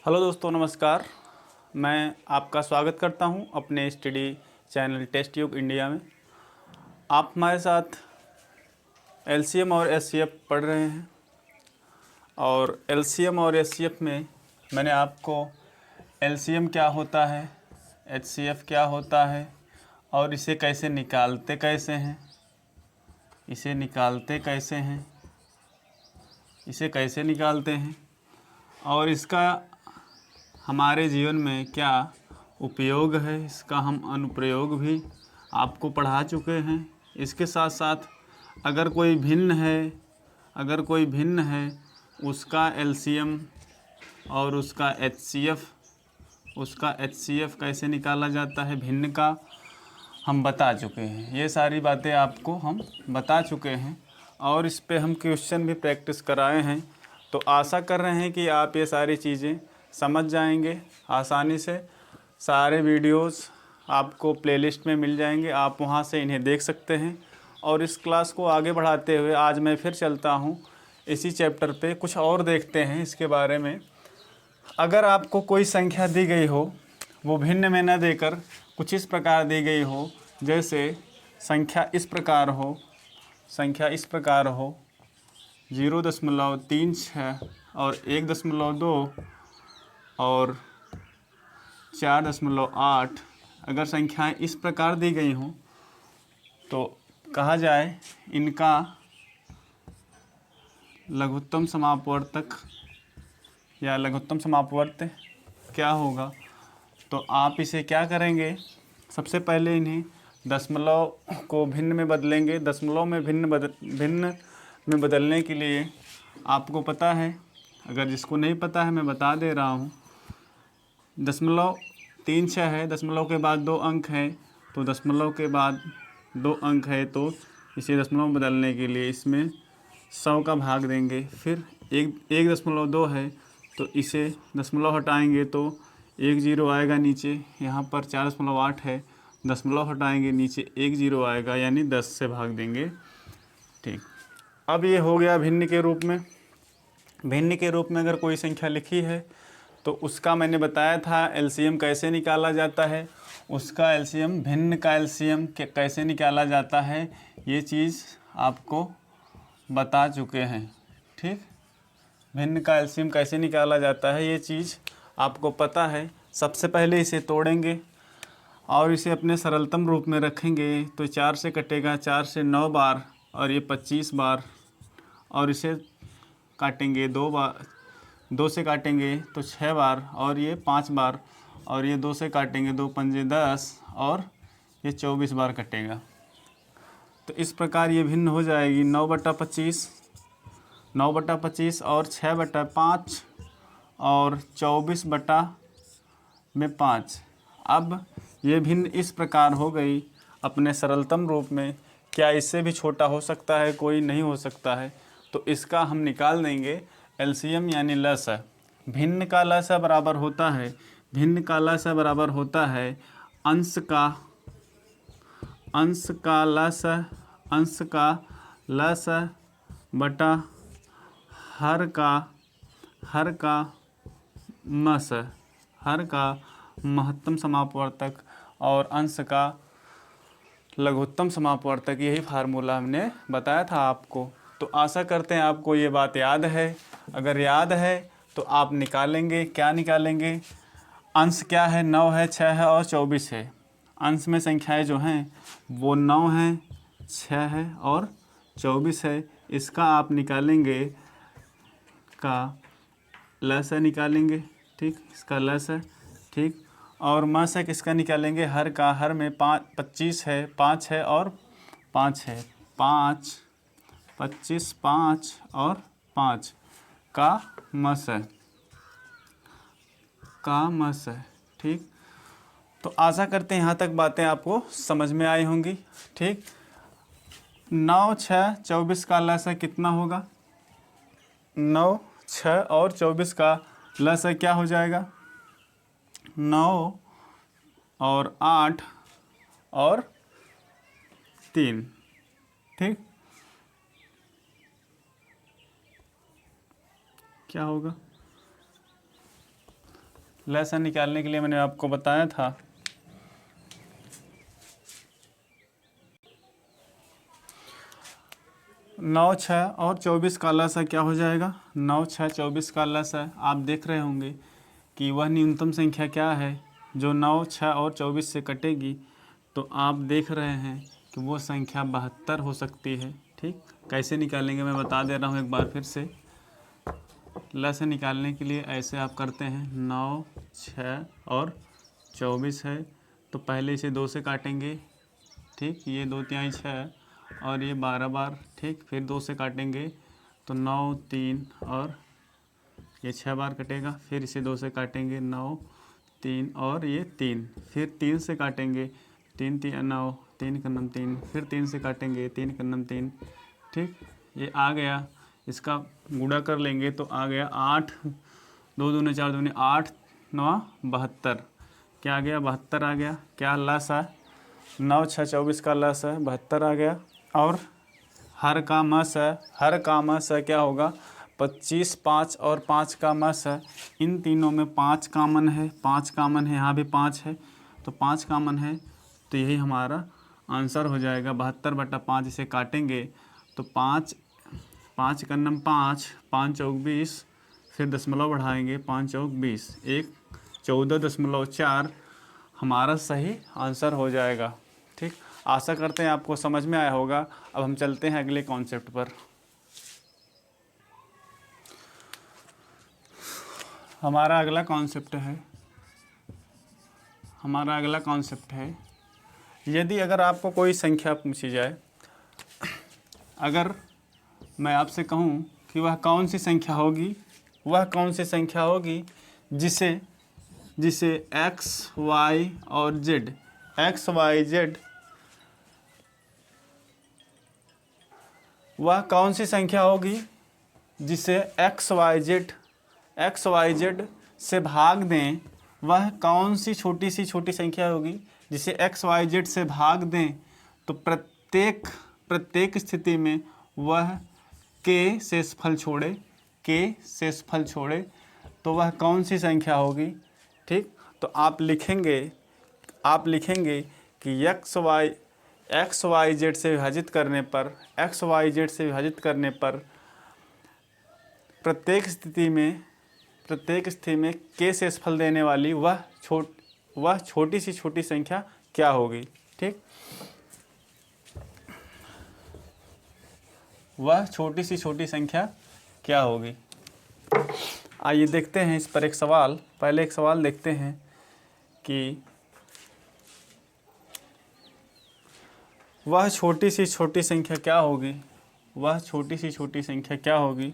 Hello दोस्तों, नमस्कार। मैं आपका स्वागत करता हूं अपने स्टडी चैनल टेस्ट युग इंडिया में। आप हमारे साथ एलसीएम और एचसीएफ पढ़ रहे हैं और एलसीएम और एचसीएफ में मैंने आपको एलसीएम क्या होता है, एचसीएफ क्या होता है और इसे कैसे निकालते कैसे हैं, इसे कैसे निकालते हैं और इसका हमारे जीवन में क्या उपयोग है, इसका हम अनुप्रयोग भी आपको पढ़ा चुके हैं। इसके साथ साथ अगर कोई भिन्न है उसका एलसीएम और उसका एचसीएफ कैसे निकाला जाता है, भिन्न का हम बता चुके हैं। ये सारी बातें आपको हम बता चुके हैं और इस पे हम क्वेश्चन भी प्रैक्टिस कराए हैं। तो आशा कर रहे हैं कि आप ये सारी चीज़ें समझ जाएंगे आसानी से। सारे वीडियोस आपको प्लेलिस्ट में मिल जाएंगे, आप वहां से इन्हें देख सकते हैं। और इस क्लास को आगे बढ़ाते हुए आज मैं फिर चलता हूं इसी चैप्टर पे, कुछ और देखते हैं इसके बारे में। अगर आपको कोई संख्या दी गई हो, वो भिन्न में न देकर कुछ इस प्रकार दी गई हो, जैसे संख्या इस प्रकार हो 0.36 और 1.2 और 4.8, अगर संख्याएं इस प्रकार दी गई हों तो कहा जाए इनका लघुत्तम समापवर्तक या लघुत्तम समापवर्त क्या होगा। तो आप इसे क्या करेंगे, सबसे पहले इन्हें दशमलव को भिन्न में बदलेंगे। दशमलव में भिन्न में बदलने के लिए आपको पता है, अगर जिसको नहीं पता है मैं बता दे रहा हूँ। 0.36 है, दशमलव के बाद 2 अंक है, तो दशमलव के बाद 2 अंक है, तो इसे दशमलव बदलने के लिए इसमें 100 का भाग देंगे। फिर 1.2 है, तो इसे दशमलव हटाएंगे तो 1 0 आएगा नीचे। यहाँ पर 4.8 है, दशमलव हटाएंगे नीचे 1 0 आएगा, यानी 10 से भाग देंगे। ठीक, अब ये हो गया भिन्न के रूप में। भिन्न के रूप में अगर कोई संख्या लिखी है तो उसका मैंने बताया था एलसीएम कैसे निकाला जाता है। उसका एलसीएम, भिन्न का एलसीएम कैसे निकाला जाता है, ये चीज़ आपको बता चुके हैं। ठीक, भिन्न का एलसीएम कैसे निकाला जाता है ये चीज़ आपको पता है। सबसे पहले इसे तोड़ेंगे और इसे अपने सरलतम रूप में रखेंगे तो 4 से कटेगा, 4 से 9 बार और ये 25 बार, और इसे काटेंगे 2 बार, 2 से काटेंगे तो 6 बार और ये 5 बार, और ये 2 से काटेंगे 2 पंजे 10 और ये 24 बार कटेगा। तो इस प्रकार ये भिन्न हो जाएगी 9/25 और 6/5 और 24/5। अब ये भिन्न इस प्रकार हो गई अपने सरलतम रूप में। क्या इससे भी छोटा हो सकता है? कोई नहीं हो सकता है। तो इसका हम निकाल देंगे एलसीएम यानी लसाअ। भिन्न का लसाअ बराबर होता है, अंश का लसाअ बटा हर का महत्तम समापवर्तक और अंश का लघुत्तम समापवर्तक। यही फार्मूला हमने बताया था आपको। तो आशा करते हैं आपको ये बात याद है। अगर याद है तो आप निकालेंगे। क्या निकालेंगे? अंश क्या है? 9 है, 6 है और 24 है। अंश में संख्याएं जो हैं वो 9 हैं, 6 है और 24 है। इसका आप निकालेंगे का लसाअ निकालेंगे। ठीक, इसका लसाअ। ठीक, और मसाअ किसका निकालेंगे? हर का। हर में 25 है, 5 है और 5 है। 25, 5 और 5 का मसाअ। ठीक, तो आशा करते हैं यहाँ तक बातें आपको समझ में आई होंगी। ठीक, 9, 6, 24 का लसाअ कितना होगा? 9, 6 और 24 का लसाअ क्या हो जाएगा? 9 और 8 और 3। ठीक, क्या होगा? लसागु निकालने के लिए मैंने आपको बताया था, नौ छः और 24 का लसागु क्या हो जाएगा, 9 6 24 का लसागु। आप देख रहे होंगे कि वह न्यूनतम संख्या क्या है जो 9 6 और 24 से कटेगी, तो आप देख रहे हैं कि वो संख्या 72 हो सकती है। ठीक, कैसे निकालेंगे मैं बता दे रहा हूँ एक बार फिर से। लसागु निकालने के लिए ऐसे आप करते हैं, 9 6 और 24 है, तो पहले इसे 2 से काटेंगे। ठीक, ये 2 तिहाई 6 और ये 12 बार। ठीक, फिर 2 से काटेंगे तो 9 3 और ये 6 बार कटेगा। फिर इसे 2 से काटेंगे, 9 3 और ये 3। फिर 3 से काटेंगे, 3 3 9, 3 का नम 3। फिर 3 से काटेंगे, 3 का नम 3। ठीक, ये आ गया। इसका गुणा कर लेंगे तो आ गया 8, 2 दूने 4 दूने 8 9 72। क्या आ गया, 72 आ गया। क्या लसागु 9 6 24 का लसागु 72 आ गया। और हर का मस है, हर का मस है क्या होगा, 25 5 और 5 का मस है। इन तीनों में 5 कामन है, 5 कामन है, यहाँ भी 5 है, तो 5 कामन है, तो यही हमारा आंसर हो जाएगा 72/5। इसे काटेंगे तो 5 5 का नम 5, 5 चौक 20, फिर दशमलव बढ़ाएंगे, 5 चौक 20, 1 14.4 हमारा सही आंसर हो जाएगा। ठीक, आशा करते हैं आपको समझ में आया होगा। अब हम चलते हैं अगले कॉन्सेप्ट पर। हमारा अगला कॉन्सेप्ट है, यदि अगर आपको कोई संख्या पूछी जाए, अगर मैं आपसे कहूँ कि वह कौन सी संख्या होगी, जिसे x y और z, x y z, वह कौन सी संख्या होगी जिसे x y z से भाग दें, वह कौन सी छोटी संख्या होगी जिसे x y z से भाग दें तो प्रत्येक स्थिति में वह k शेषफल छोड़े, तो वह कौन सी संख्या होगी। ठीक, तो आप लिखेंगे कि x y z से विभाजित करने पर प्रत्येक स्थिति में k शेषफल देने वाली वह छोटी संख्या क्या होगी। ठीक, वह छोटी संख्या क्या होगी। आइए देखते हैं इस पर एक सवाल। पहले एक सवाल देखते हैं कि वह छोटी संख्या क्या होगी,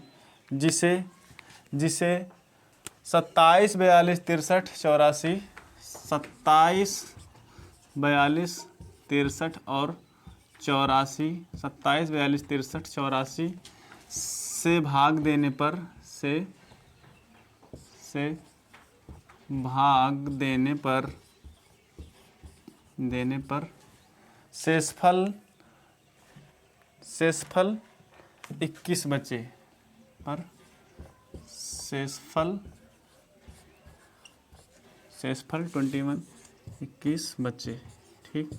जिसे 27 42 63 84, 27 42 63 और 84, 27 42 63 84 से भाग देने पर शेषफल 21 बचे, पर शेषफल 21 बचे। ठीक,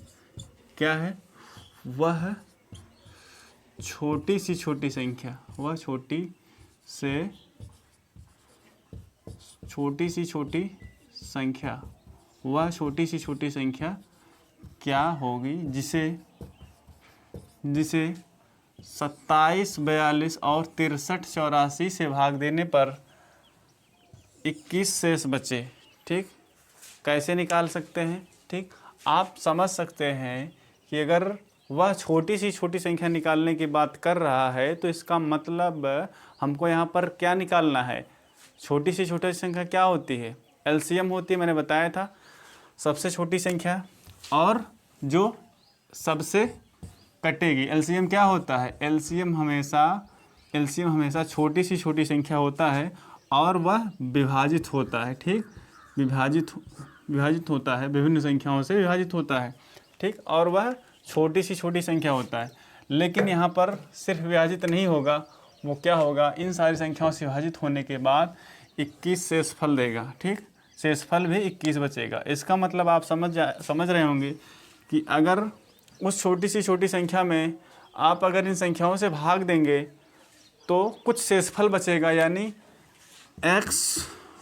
क्या है, वह छोटी संख्या, वह छोटी संख्या क्या होगी जिसे 27 42 और 63 84 से भाग देने पर 21 शेष बचे। ठीक, कैसे निकाल सकते हैं। ठीक, आप समझ सकते हैं कि अगर वह छोटी संख्या निकालने की बात कर रहा है तो इसका मतलब हमको यहाँ पर क्या निकालना है, छोटी संख्या क्या होती है, एलसीएम होती है। मैंने बताया था सबसे छोटी संख्या और जो सबसे कटेगी। एलसीएम क्या होता है, एलसीएम हमेशा छोटी संख्या होता है और वह विभाजित होता है। ठीक, विभाजित होता है, विभिन्न संख्याओं से विभाजित होता है। ठीक, और वह छोटी संख्या होता है। लेकिन यहाँ पर सिर्फ विभाजित नहीं होगा, वो क्या होगा, इन सारी संख्याओं से विभाजित होने के बाद 21 शेषफल देगा। ठीक, शेषफल भी 21 बचेगा। इसका मतलब आप समझ रहे होंगे कि अगर उस छोटी सी छोटी संख्या में आप अगर इन संख्याओं से भाग देंगे तो कुछ शेषफल बचेगा, यानी x,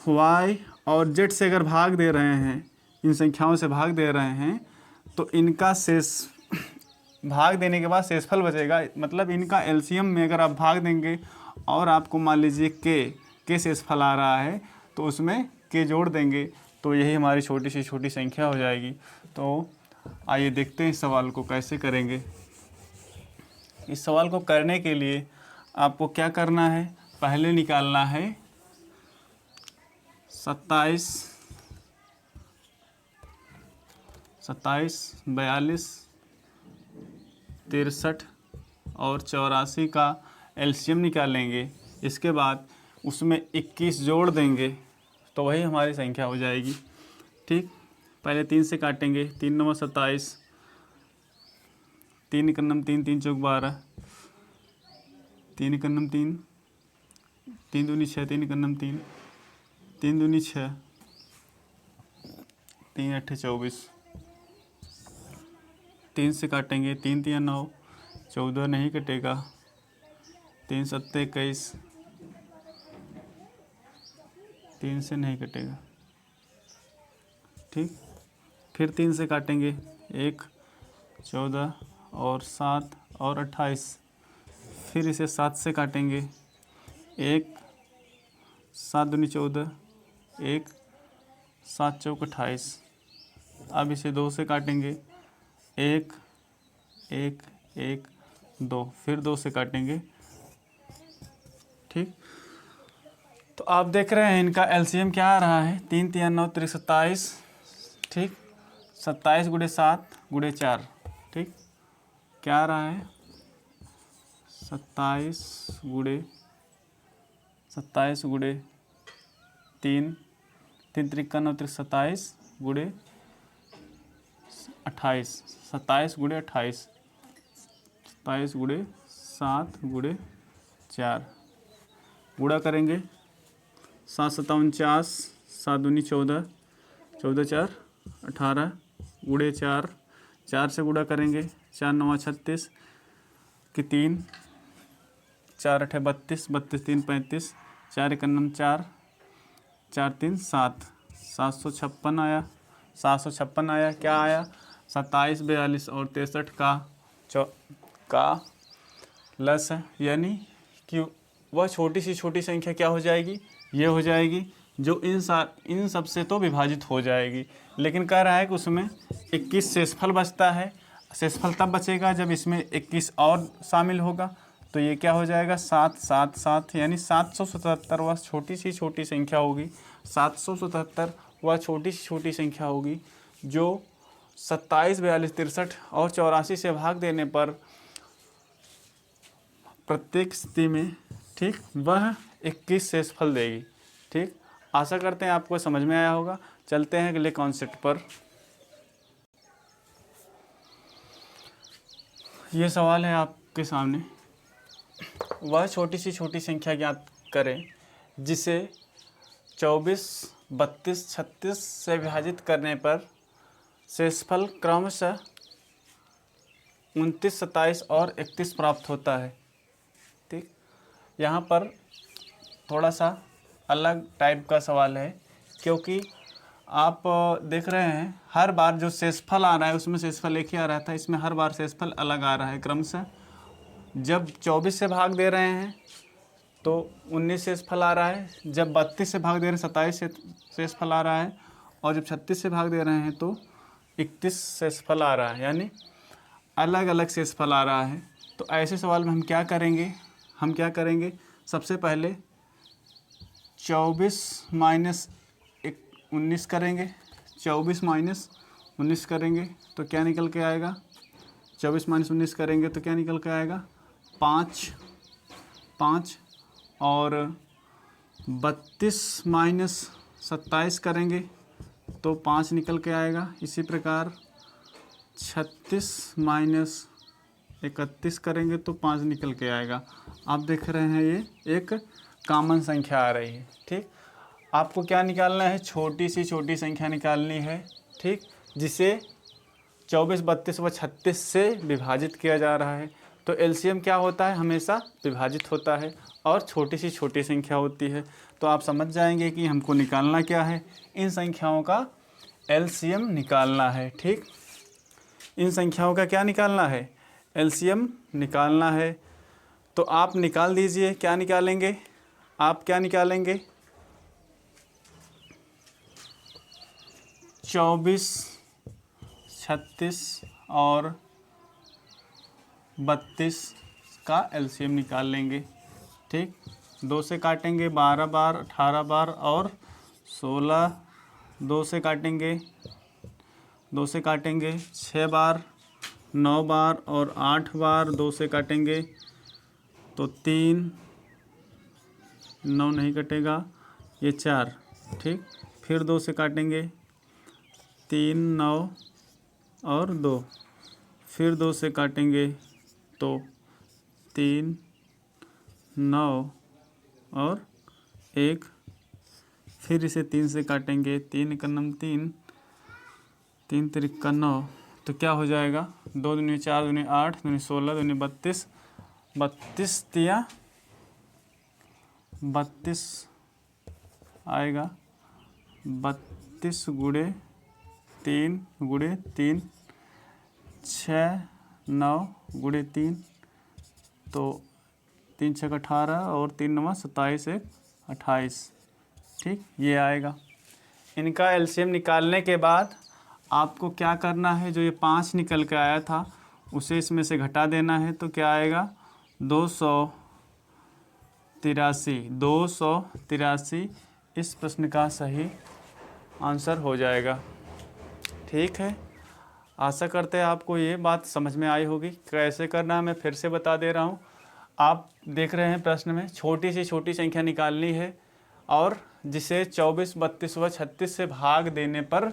y और z से अगर भाग दे रहे हैं, इन संख्याओं से भाग दे रहे हैं, तो इनका शेष भाग देने के बाद शेषफल बचेगा। मतलब इनका एलसीएम में अगर आप भाग देंगे और आपको मान लीजिए के शेषफल आ रहा है तो उसमें के जोड़ देंगे, तो यही हमारी छोटी सी छोटी संख्या हो जाएगी। तो आइए देखते हैं इस सवाल को कैसे करेंगे। इस सवाल को करने के लिए आपको क्या करना है, पहले निकालना है 27, 42, 63 और 84 का एलसीएम निकालेंगे। इसके बाद उसमें 21 जोड़ देंगे तो वही हमारी संख्या हो जाएगी। ठीक, पहले 3 से काटेंगे, 3 9 27, 3 एकन्नम 3, 3 चौक 12, 3 एकन्नम 3, 3 दूनी 6, 3 एकन्नम 3, 3 दूनी 6, 3 अट्ठे 24, 3 से काटेंगे, 3 3 9, 14 नहीं कटेगा, 3 7 21, 3 से नहीं कटेगा। ठीक, फिर 3 से काटेंगे, 1 14 और 7 और 28, फिर इसे 7 से काटेंगे, 1 7 दूनी 14, 1 7 चौक 28। अब इसे 2 से काटेंगे, 1 1 1 2, फिर 2 से काटेंगे। ठीक, तो आप देख रहे हैं इनका एलसीएम क्या आ रहा है, 3 3 9 27। ठीक, 27 गुणे 7 गुणे 4। ठीक, क्या आ रहा है, 27 गुणे 3, 3 त्रिका 9 27 गुणे 28, 27 गुणे 28, 27 गुणे 7 गुणे 4। गुणा करेंगे, 7 7 49, 7 दूनी 14, 14 4 18 गुणे 4, 4 से गुणा करेंगे, 4 9 36 कि 3, 4 8 32, 32 3 35, 4 एकन्नम 4, 4 3 7, 756 आया। 756 आया, क्या आया, 27 42 और 63 का लस है, यानी कि वह छोटी सी छोटी संख्या क्या हो जाएगी, ये हो जाएगी जो इन सब से तो विभाजित हो जाएगी। लेकिन कह रहा है कि उसमें 21 शेषफल बचता है। शेषफल तब बचेगा जब इसमें 21 और शामिल होगा, तो ये क्या हो जाएगा, 7 7 7, यानी 777 वह छोटी सी छोटी संख्या होगी। 777 वह छोटी सी छोटी संख्या होगी जो 27 42 63 और 84 से भाग देने पर प्रत्येक स्थिति में, ठीक, वह 21 शेषफल देगी। ठीक, आशा करते हैं आपको समझ में आया होगा। चलते हैं अगले कॉन्सेप्ट पर। यह सवाल है आपके सामने, वह छोटी सी छोटी संख्या ज्ञात करें जिसे 24 32 36 से विभाजित करने पर शेषफल क्रमशः 29 27 और 31 प्राप्त होता है। ठीक, यहाँ पर थोड़ा सा अलग टाइप का सवाल है, क्योंकि आप देख रहे हैं हर बार जो शेषफल आ रहा है उसमें शेषफल एक ही आ रहा था, इसमें हर बार शेषफल अलग आ रहा है क्रमशः। जब 24 से भाग दे रहे हैं तो 19 शेषफल आ रहा है, जब 32 से भाग दे रहे हैं 27 शेषफल आ रहा है, और जब 36 से भाग दे रहे हैं तो 31 शेषफल आ रहा है, यानी अलग अलग शेषफल आ रहा है। तो ऐसे सवाल में हम क्या करेंगे, सबसे पहले 24 माइनस 19 करेंगे। 24 माइनस 19 करेंगे तो क्या निकल के आएगा, 24 माइनस 19 करेंगे तो क्या निकल के आएगा, 5 5, और 32 माइनस 27 करेंगे तो 5 निकल के आएगा। इसी प्रकार 36 माइनस 31 करेंगे तो 5 निकल के आएगा। आप देख रहे हैं ये एक कॉमन संख्या आ रही है। ठीक, आपको क्या निकालना है, छोटी सी छोटी संख्या निकालनी है, ठीक, जिसे 24, 32 व 36 से विभाजित किया जा रहा है। तो एलसीएम क्या होता है, हमेशा विभाजित होता है और छोटी सी छोटी संख्या होती है। तो आप समझ जाएंगे कि हमको निकालना क्या है, इन संख्याओं का एलसीएम निकालना है, ठीक। इन संख्याओं का क्या निकालना है, एलसीएम निकालना है। तो आप निकाल दीजिए, क्या निकालेंगे, आप क्या निकालेंगे, 24, 36 और 32 का एलसीएम निकाल लेंगे, ठीक। 2 से काटेंगे 12 बार, 18 बार और 16, 2 से काटेंगे 6 बार, 9 बार और 8 बार, 2 से काटेंगे तो 3, 9 नहीं कटेगा, ये 4, ठीक। फिर 2 से काटेंगे 3, 9 और 2, फिर 2 से काटेंगे तो 3, 9 और 1, फिर इसे 3 से काटेंगे, 3 एकम 3, 3 तिरिक्का 9, तो क्या हो जाएगा, 2 दूनी 4, दूनी 8, दूनी 16, दूनी 32, 32 तिया 32 आएगा, 32 गुणे 3 गुणे 3, 6, 9 गुणे 3, तो 3 6 18 और 3 9 27, 1 28, ठीक, ये आएगा। इनका एलसीएम निकालने के बाद आपको क्या करना है, जो ये 5 निकल के आया था उसे इसमें से घटा देना है। तो क्या आएगा, 283 इस प्रश्न का सही आंसर हो जाएगा, ठीक है। आशा करते हैं आपको ये बात समझ में आई होगी। कैसे करना है मैं फिर से बता दे रहा हूँ। आप देख रहे हैं प्रश्न में छोटी सी छोटी संख्या निकालनी है और जिसे 24, 32 व 36 से भाग देने पर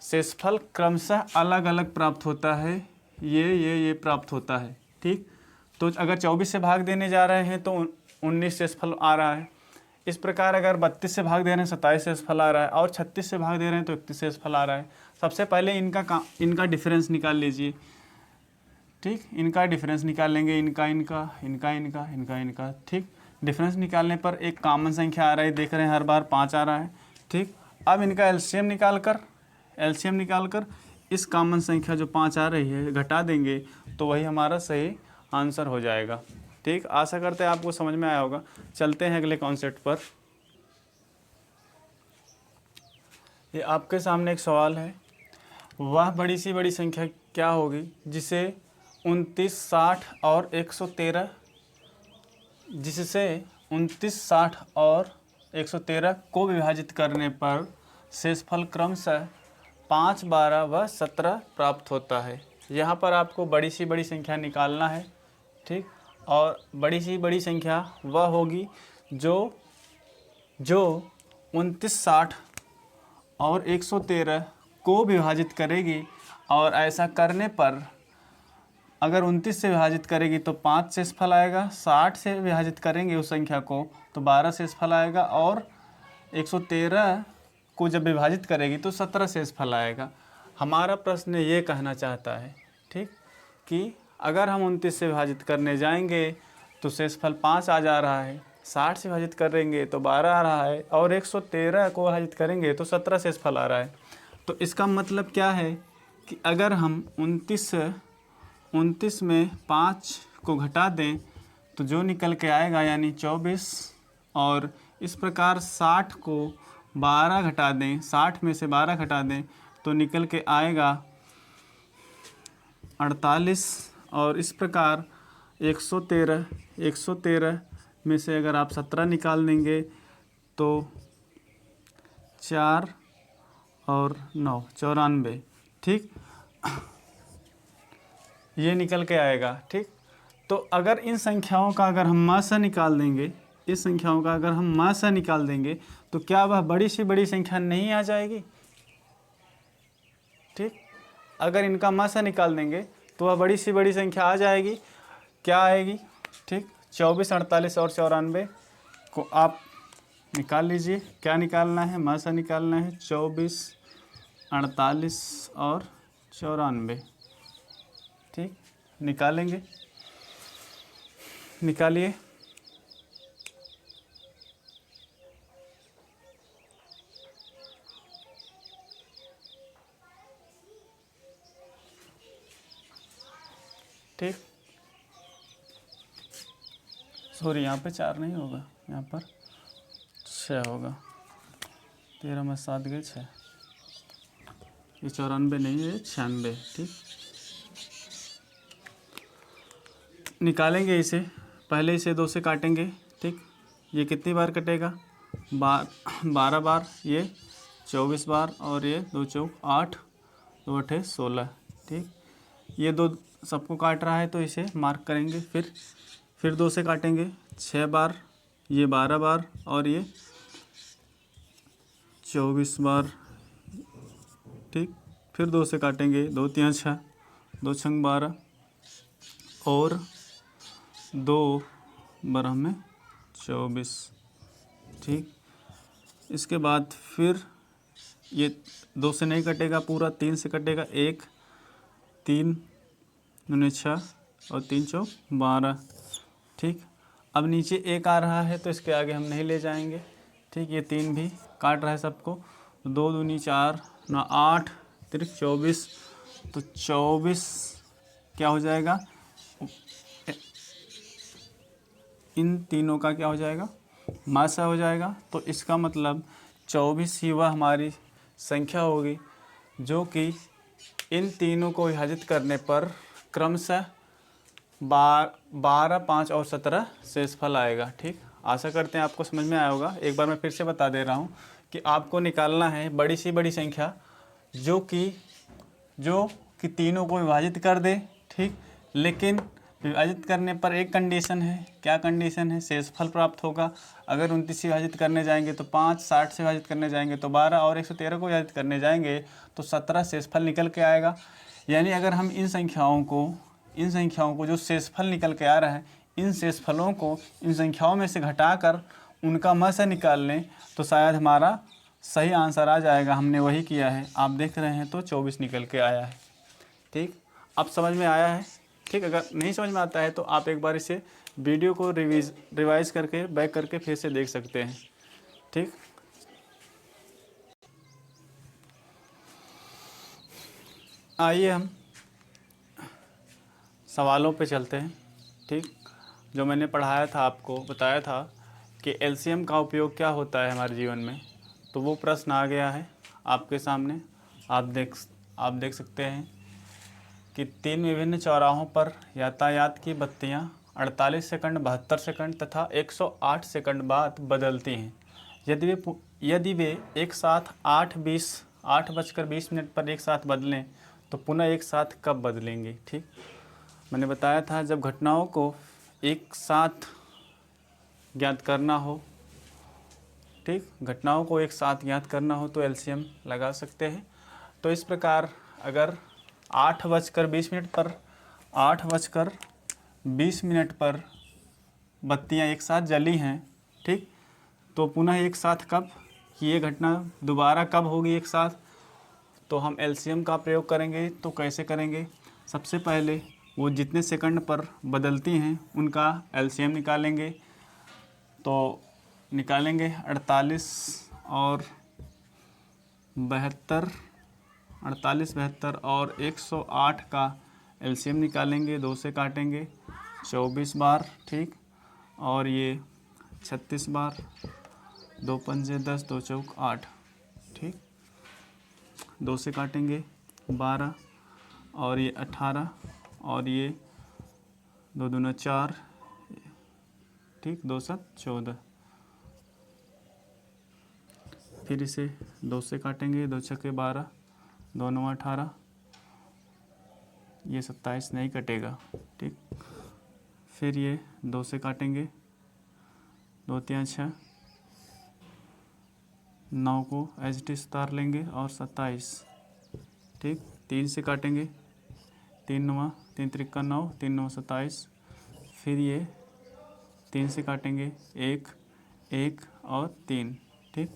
शेषफल क्रमशः अलग अलग प्राप्त होता है, ये प्राप्त होता है, ठीक। तो अगर 24 से भाग देने जा रहे हैं तो 19 शेषफल आ रहा है। इस प्रकार अगर 32 से भाग दे रहे हैं 27 शेषफल आ रहा है और 36 से भाग दे रहे हैं तो 31 शेषफल आ रहा है। सबसे पहले इनका डिफरेंस निकाल लीजिए, ठीक। इनका डिफरेंस निकाल लेंगे, इनका, ठीक। डिफरेंस निकालने पर एक कॉमन संख्या आ रहा है, देख रहे हैं हर बार 5 आ रहा है, ठीक। अब इनका एलसीएम निकाल कर इस कॉमन संख्या जो 5 आ रही है घटा देंगे तो वही हमारा सही आंसर हो जाएगा, ठीक। आशा करते हैं आपको समझ में आया होगा। चलते हैं अगले कॉन्सेप्ट पर। ये आपके सामने एक सवाल है, वह बड़ी सी बड़ी संख्या क्या होगी जिसे 29, 60 और 113 को विभाजित करने पर शेषफल क्रमशः 5, 12 व 17 प्राप्त होता है। यहाँ पर आपको बड़ी सी बड़ी संख्या निकालना है, ठीक। और बड़ी सी बड़ी संख्या वह होगी जो 29, 60 और 113 को विभाजित करेगी और ऐसा करने पर अगर 29 से विभाजित करेगी तो 5 शेषफल आएगा, 60 से विभाजित करेंगे उस संख्या को तो 12 शेषफल आएगा और 113 को जब विभाजित करेगी तो 17 शेषफल आएगा। हमारा प्रश्न ये कहना चाहता है, ठीक, कि अगर हम 29 से विभाजित करने जाएंगे तो शेषफल 5 आ जा रहा है, 60 से विभाजित करेंगे तो 12 आ रहा है और 113 को विभाजित करेंगे तो 17 शेषफल आ रहा है। तो इसका मतलब क्या है कि अगर हम 29 में 5 को घटा दें तो जो निकल के आएगा यानी 24, और इस प्रकार 60 को 12 घटा दें, 60 में से 12 घटा दें तो निकल के आएगा 48, और इस प्रकार 113 में से अगर आप 17 निकाल देंगे तो 4 और 9 94, ठीक, ये निकल के आएगा, ठीक। तो अगर इन संख्याओं का अगर हम मासा निकाल देंगे, इस संख्याओं का अगर हम मासा निकाल देंगे तो क्या वह बड़ी सी बड़ी संख्या नहीं आ जाएगी, ठीक। अगर इनका मासा निकाल देंगे तो वह बड़ी सी बड़ी संख्या आ जाएगी। क्या आएगी, ठीक। 24, 48 और 94 को आप निकाल लीजिए। क्या निकालना है? मासा निकालना है 24, 48 और 94। ठीक, निकालेंगे, निकालिए। ठीक, सॉरी यहाँ पे 4 नहीं होगा, यहाँ पर 6 होगा। 13 में 7 गए 6, ये 94 नहीं है, 96। ठीक, निकालेंगे इसे। पहले इसे 2 से काटेंगे। ठीक, ये कितनी बार कटेगा? 12 बार, ये 24 बार, और ये 2 चौक 8, 2 अठे 16। ठीक, ये 2 सबको काट रहा है तो इसे मार्क करेंगे। फिर 2 से काटेंगे 6 बार, ये 12 बार, और ये 24 बार। ठीक, फिर 2 से काटेंगे, 2 तियाँ 6, 2 छंग 12, और 2 12 में 24। ठीक, इसके बाद फिर ये 2 से नहीं कटेगा पूरा, 3 से कटेगा। 1 3 9 6 और 3 चौक 12। ठीक, अब नीचे 1 आ रहा है तो इसके आगे हम नहीं ले जाएंगे। ठीक, ये 3 भी काट रहा है सबको। 2 दूनी 4, 9 8, 3 24, तो 24 क्या हो जाएगा? इन तीनों का क्या हो जाएगा? मासा हो जाएगा। तो इसका मतलब 24 ही वह हमारी संख्या होगी जो कि इन तीनों को विभाजित करने पर क्रमशः 12, 5 और 17 शेषफल आएगा। ठीक, आशा करते हैं आपको समझ में आया होगा। एक बार मैं फिर से बता दे रहा हूँ कि आपको निकालना है बड़ी से बड़ी संख्या जो कि तीनों को विभाजित कर दे। ठीक, लेकिन विभाजित करने पर एक कंडीशन है। क्या कंडीशन है? शेषफल प्राप्त होगा। अगर 29 से विभाजित करने जाएंगे तो 5, 60 से विभाजित करने जाएंगे तो 12, और 113 को विभाजित करने जाएंगे तो 17 शेषफल निकल के आएगा। यानी अगर हम इन संख्याओं को जो शेषफल निकल के आ रहा है, इन शेषफलों को इन संख्याओं में से घटाकर उनका मासा निकाल लें तो शायद हमारा सही आंसर आ जाएगा। हमने वही किया है, आप देख रहे हैं, तो 24 निकल के आया है। ठीक, अब समझ में आया है? ठीक, अगर नहीं समझ में आता है तो आप एक बार इसे वीडियो को रिवाइज करके बैक करके फिर से देख सकते हैं। ठीक, आइए हम सवालों पे चलते हैं। ठीक, जो मैंने पढ़ाया था, आपको बताया था कि एलसीएम का उपयोग क्या होता है हमारे जीवन में, तो वो प्रश्न आ गया है आपके सामने। आप देख सकते हैं कि 3 विभिन्न चौराहों पर यातायात की बत्तियां 48 सेकंड, 72 सेकंड तथा 108 सेकंड बाद बदलती हैं। यदि वे एक साथ 8:20 पर एक साथ बदलें तो पुनः एक साथ कब बदलेंगे? ठीक, मैंने बताया था जब घटनाओं को एक साथ ज्ञात करना हो, ठीक, घटनाओं को एक साथ ज्ञात करना हो तो एलसीएम लगा सकते हैं। तो इस प्रकार अगर 8:20 पर बत्तियां एक साथ जली हैं, ठीक, तो पुनः एक साथ कब, ये घटना दोबारा कब होगी एक साथ, तो हम एलसीएम का प्रयोग करेंगे। तो कैसे करेंगे? सबसे पहले वो जितने सेकंड पर बदलती हैं उनका एलसीएम निकालेंगे। तो निकालेंगे 48 और 72, 48, 72 और 108 का एलसीएम निकालेंगे। 2 से काटेंगे 24 बार। ठीक, और ये 36 बार, 2 पंजे 10, 2 चौक 8। ठीक, 2 से काटेंगे 12, और ये 18, और ये 2 दूना 4, ठीक, 2 7 14। फिर इसे 2 से काटेंगे, 2 छक्के 12, 2 9 18, ये 27 नहीं कटेगा। ठीक, फिर ये 2 से काटेंगे, 2 3 6, 9 को एच टी उतार लेंगे और 27। ठीक, 3 से काटेंगे, 3 9 3 3 9, 3 9 27। फिर ये 3 से काटेंगे, 1 1 और 3, ठीक।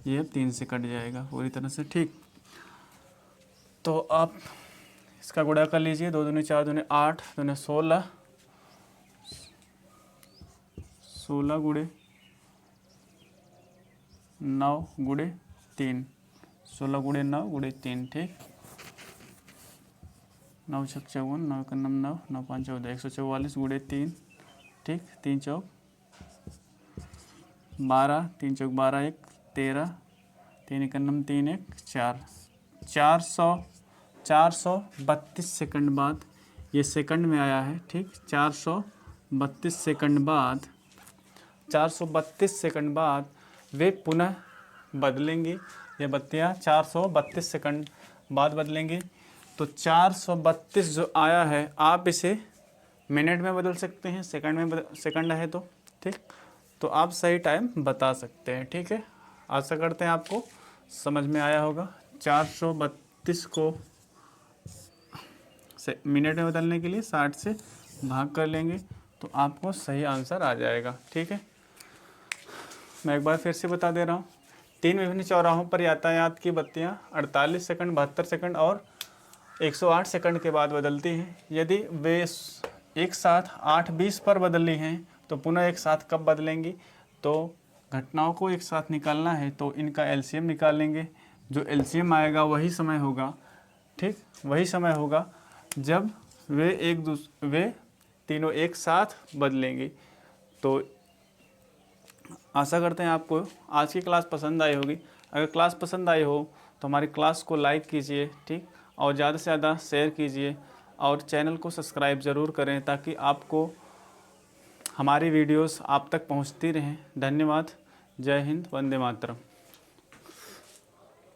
ये अब 3 से कट जाएगा पूरी तरह से, ठीक। तो आप इसका गुणा कर लीजिए, 2 दूनी 4 दूनी 8 दूनी 16, 16 गुणे 9 गुणे 3, 16 गुणे 9 गुणे 3, ठीक। 9 छक 54, 9 का 9, 9 5 14, 144 गुणे 3, ठीक। 3 चौक 12, 3 चौक 12, 1 13, 3 एक 3 1 4, 432 सेकंड बाद, ये सेकंड में आया है, ठीक। 432 सेकंड बाद, 432 सेकंड बाद वे पुनः बदलेंगी। ये बत्तियाँ 432 सेकंड बाद बदलेंगी। तो 432 जो आया है आप इसे मिनट में बदल सकते हैं, सेकंड में सेकंड है तो, ठीक। तो आप सही टाइम बता सकते हैं, ठीक है। आशा करते हैं आपको समझ में आया होगा। 432 को मिनट में बदलने के लिए 60 से भाग कर लेंगे तो आपको सही आंसर आ जाएगा, ठीक है। मैं एक बार फिर से बता दे रहा हूँ। 3 विभिन्न चौराहों पर यातायात की बत्तियाँ 48 सेकंड, 72 सेकंड और 108 सेकंड के बाद बदलती हैं। यदि वे एक साथ 8:20 पर बदली हैं तो पुनः एक साथ कब बदलेंगी? तो घटनाओं को एक साथ निकालना है तो इनका एलसीएम निकालेंगे। जो एलसीएम आएगा वही समय होगा, ठीक। वही समय होगा जब वे तीनों एक साथ बदलेंगे। तो आशा करते हैं आपको आज की क्लास पसंद आई होगी। अगर क्लास पसंद आई हो तो हमारी क्लास को लाइक कीजिए, ठीक। और ज़्यादा से ज़्यादा शेयर कीजिए और चैनल को सब्सक्राइब ज़रूर करें ताकि आपको हमारी वीडियोस आप तक पहुंचती रहें। धन्यवाद। जय हिंद, वंदे मातरम।